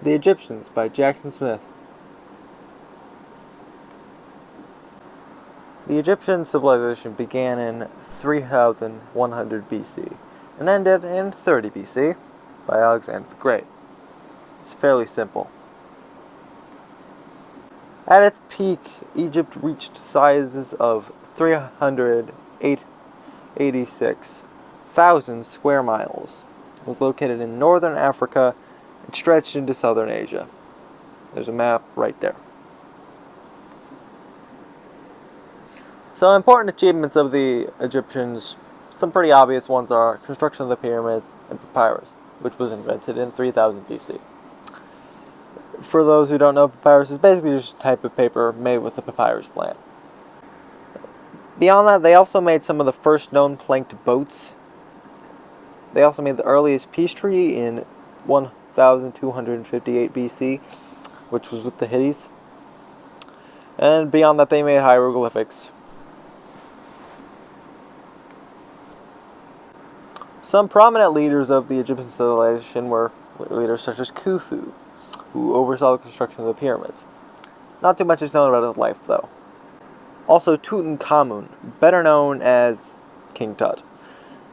The Egyptians by Jackson Smith. The Egyptian civilization began in 3100 BC and ended in 30 BC by Alexander the Great. It's fairly simple. At its peak, Egypt reached sizes of 386,000 square miles. It was located in northern Africa and stretched into southern Asia. There's a map right there. So important achievements of the Egyptians, some pretty obvious ones are construction of the pyramids and papyrus, which was invented in 3000 BC. For those who don't know, papyrus is basically just a type of paper made with the papyrus plant. Beyond that, they also made some of the first known planked boats. They also made the earliest peace treaty in 1258 BC, which was with the Hittites. And beyond that, they made hieroglyphics. Some prominent leaders of the Egyptian civilization were leaders such as Khufu, who oversaw the construction of the pyramids. Not too much is known about his life, though. Also, Tutankhamun, better known as King Tut.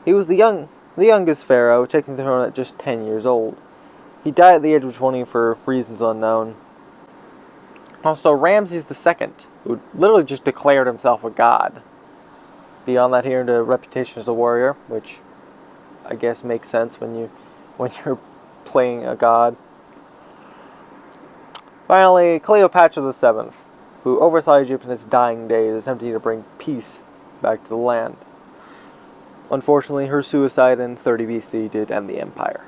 He was the youngest pharaoh, taking the throne at just 10 years old. He died at the age of 20 for reasons unknown. Also, Ramses II, who literally just declared himself a god. Beyond that, he earned a reputation as a warrior, which I guess makes sense when you're playing a god. Finally, Cleopatra VII, who oversaw Egypt in its dying days, attempting to bring peace back to the land. Unfortunately, her suicide in 30 BC did end the empire.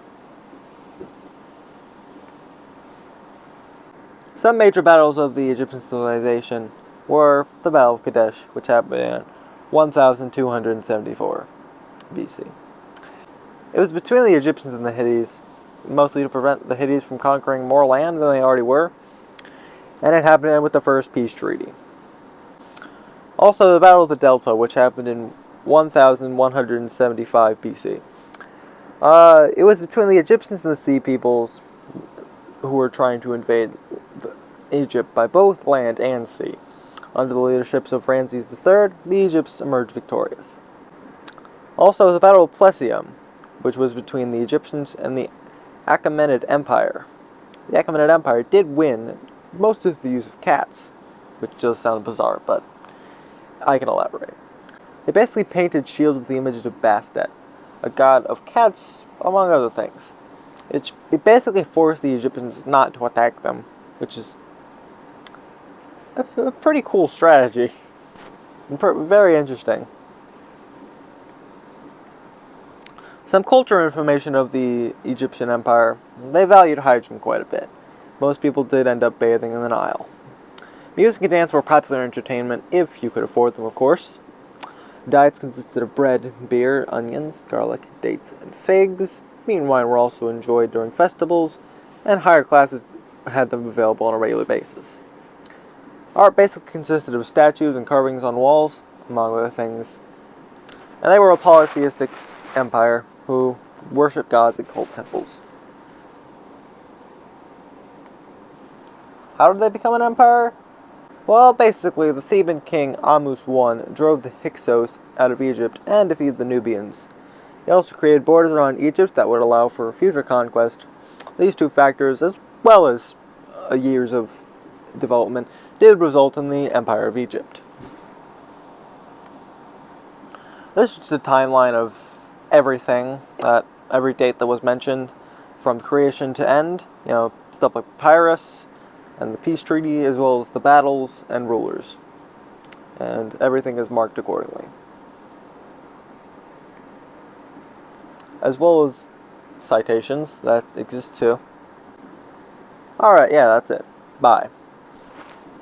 Some major battles of the Egyptian civilization were the Battle of Kadesh, which happened in 1274 BC. It was between the Egyptians and the Hittites, mostly to prevent the Hittites from conquering more land than they already were, and it happened with the first peace treaty. Also, the Battle of the Delta, which happened in 1175 BC. It was between the Egyptians and the Sea Peoples, who were trying to invade Egypt by both land and sea. Under the leadership of Ramses III, the Egypts emerged victorious. Also, the Battle of Plesium, which was between the Egyptians and the Achaemenid Empire. The Achaemenid Empire did win, most of the use of cats, which does sound bizarre, but I can elaborate. They basically painted shields with the images of Bastet, a god of cats, among other things. It basically forced the Egyptians not to attack them, which is a pretty cool strategy. Very interesting. Some cultural information of the Egyptian Empire. They valued hygiene quite a bit. Most people did end up bathing in the Nile. Music and dance were popular entertainment, if you could afford them, of course. Diets consisted of bread, beer, onions, garlic, dates, and figs. Meat and wine were also enjoyed during festivals, and higher classes had them available on a regular basis. Art basically consisted of statues and carvings on walls, among other things. And they were a polytheistic empire who worshipped gods at cult temples. How did they become an empire? Well, basically, the Theban king Amus I drove the Hyksos out of Egypt and defeated the Nubians. He also created borders around Egypt that would allow for future conquest. These two factors, as well as years of development, did result in the Empire of Egypt. This is just a timeline of everything, every date that was mentioned, from creation to end. Stuff like papyrus and the peace treaty, as well as the battles and rulers. And everything is marked accordingly. As well as citations that exist too. Alright, yeah, that's it. Bye.